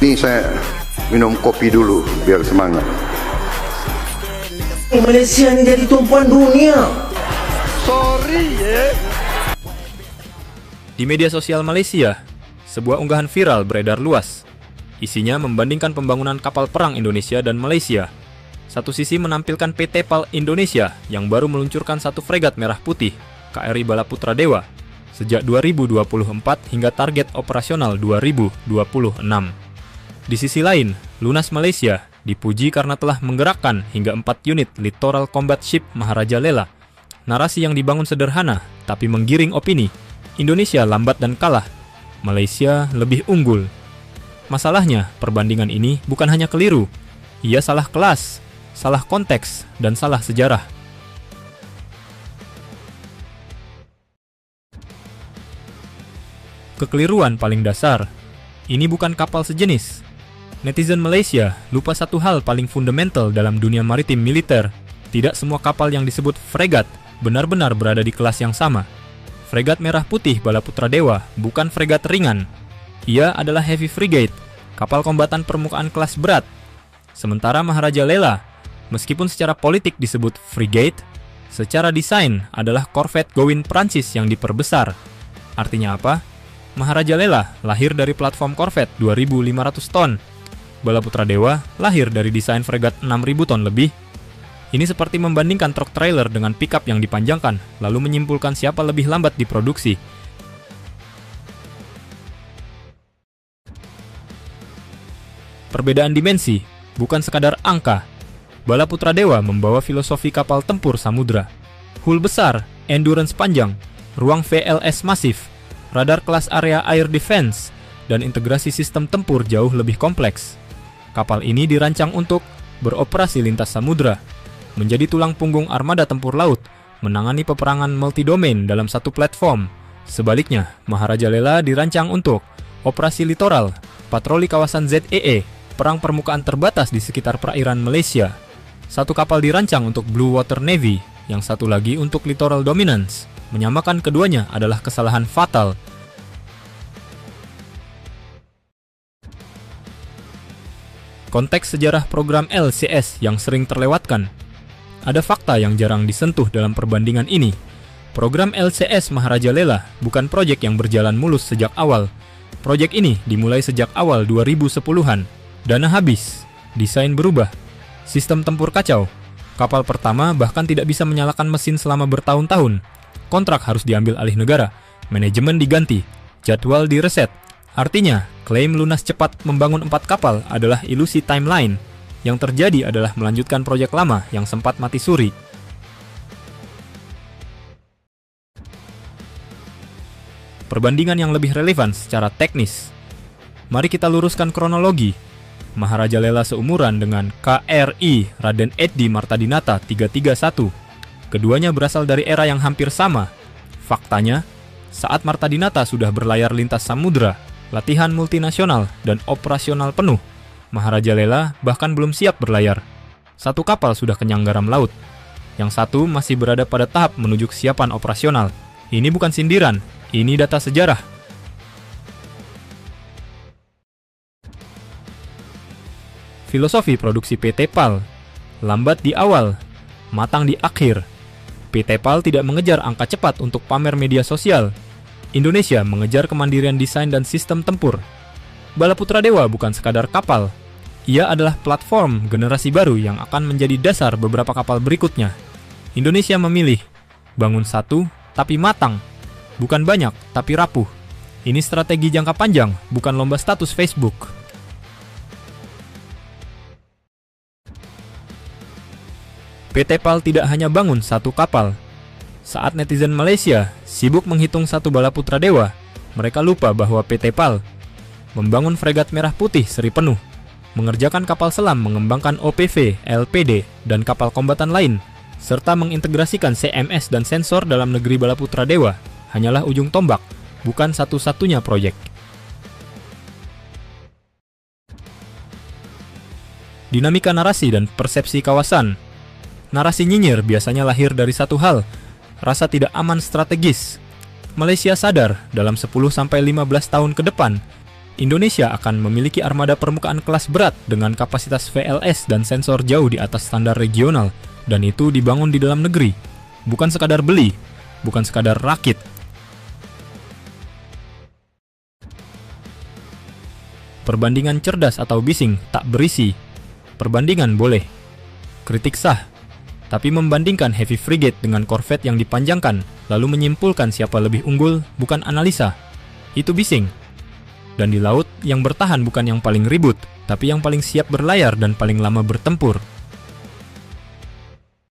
Ini saya minum kopi dulu biar semangat. Malaysia ini jadi tumpuan dunia. Sorry ya. Di media sosial Malaysia, sebuah unggahan viral beredar luas. Isinya membandingkan pembangunan kapal perang Indonesia dan Malaysia. Satu sisi menampilkan PT PAL Indonesia yang baru meluncurkan satu fregat merah putih, KRI Balaputra Dewa, sejak 2024 hingga target operasional 2026. Di sisi lain, Lunas Malaysia dipuji karena telah menggerakkan hingga 4 unit Littoral Combat Ship Maharaja Lela. Narasi yang dibangun sederhana, tapi menggiring opini. Indonesia lambat dan kalah, Malaysia lebih unggul. Masalahnya, perbandingan ini bukan hanya keliru, ia salah kelas, salah konteks, dan salah sejarah. Kekeliruan paling dasar, ini bukan kapal sejenis. Netizen Malaysia lupa satu hal paling fundamental dalam dunia maritim militer. Tidak semua kapal yang disebut fregat benar-benar berada di kelas yang sama. Fregat Merah Putih Balaputra Dewa bukan fregat ringan. Ia adalah heavy frigate, kapal kombatan permukaan kelas berat. Sementara Maharaja Lela, meskipun secara politik disebut frigate, secara desain adalah korvet Gowin Prancis yang diperbesar. Artinya apa? Maharaja Lela lahir dari platform korvet 2.500 ton. Balaputra Dewa lahir dari desain fregat 6.000 ton lebih. Ini seperti membandingkan truk trailer dengan pickup yang dipanjangkan, lalu menyimpulkan siapa lebih lambat diproduksi. Perbedaan dimensi, bukan sekadar angka. Balaputra Dewa membawa filosofi kapal tempur samudra. Hull besar, endurance panjang, ruang VLS masif, radar kelas area air defense, dan integrasi sistem tempur jauh lebih kompleks. Kapal ini dirancang untuk beroperasi lintas samudra, menjadi tulang punggung armada tempur laut, menangani peperangan multidomain dalam satu platform. Sebaliknya, Maharaja Lela dirancang untuk operasi litoral, patroli kawasan ZEE, perang permukaan terbatas di sekitar perairan Malaysia. Satu kapal dirancang untuk Blue Water Navy, yang satu lagi untuk littoral dominance. Menyamakan keduanya adalah kesalahan fatal. Konteks sejarah program LCS yang sering terlewatkan. Ada fakta yang jarang disentuh dalam perbandingan ini. Program LCS Maharaja Lela bukan proyek yang berjalan mulus sejak awal. Proyek ini dimulai sejak awal 2010-an. Dana habis, desain berubah, sistem tempur kacau. Kapal pertama bahkan tidak bisa menyalakan mesin selama bertahun-tahun. Kontrak harus diambil alih negara, manajemen diganti, jadwal direset. Artinya, klaim lunas cepat membangun 4 kapal adalah ilusi timeline. Yang terjadi adalah melanjutkan proyek lama yang sempat mati suri. Perbandingan yang lebih relevan secara teknis. Mari kita luruskan kronologi. Maharaja Lela seumuran dengan KRI Raden Eddi Martadinata 331. Keduanya berasal dari era yang hampir sama. Faktanya, saat Martadinata sudah berlayar lintas samudra, latihan multinasional, dan operasional penuh, Maharaja Lela bahkan belum siap berlayar. Satu kapal sudah kenyang garam laut. Yang satu masih berada pada tahap menuju kesiapan operasional. Ini bukan sindiran, ini data sejarah. Filosofi produksi PT PAL, lambat di awal, matang di akhir. PT PAL tidak mengejar angka cepat untuk pamer media sosial. Indonesia mengejar kemandirian desain dan sistem tempur. Balaputra Dewa bukan sekadar kapal. Ia adalah platform generasi baru yang akan menjadi dasar beberapa kapal berikutnya. Indonesia memilih bangun satu tapi matang, bukan banyak tapi rapuh. Ini strategi jangka panjang, bukan lomba status Facebook. PT PAL tidak hanya bangun satu kapal. Saat netizen Malaysia sibuk menghitung satu Balaputra Dewa, mereka lupa bahwa PT PAL membangun fregat Merah Putih seri penuh, mengerjakan kapal selam, mengembangkan OPV, LPD, dan kapal kombatan lain, serta mengintegrasikan CMS dan sensor dalam negeri. Balaputra Dewa hanyalah ujung tombak, bukan satu-satunya proyek. Dinamika narasi dan persepsi kawasan. Narasi nyinyir biasanya lahir dari satu hal, rasa tidak aman strategis. Malaysia sadar dalam 10-15 tahun ke depan, Indonesia akan memiliki armada permukaan kelas berat dengan kapasitas VLS dan sensor jauh di atas standar regional, dan itu dibangun di dalam negeri. Bukan sekadar beli, bukan sekadar rakit. Perbandingan cerdas atau bising tak berisi. Perbandingan boleh. Kritik sah. Tapi membandingkan heavy frigate dengan korvet yang dipanjangkan, lalu menyimpulkan siapa lebih unggul, bukan analisa. Itu bising. Dan di laut, yang bertahan bukan yang paling ribut, tapi yang paling siap berlayar dan paling lama bertempur.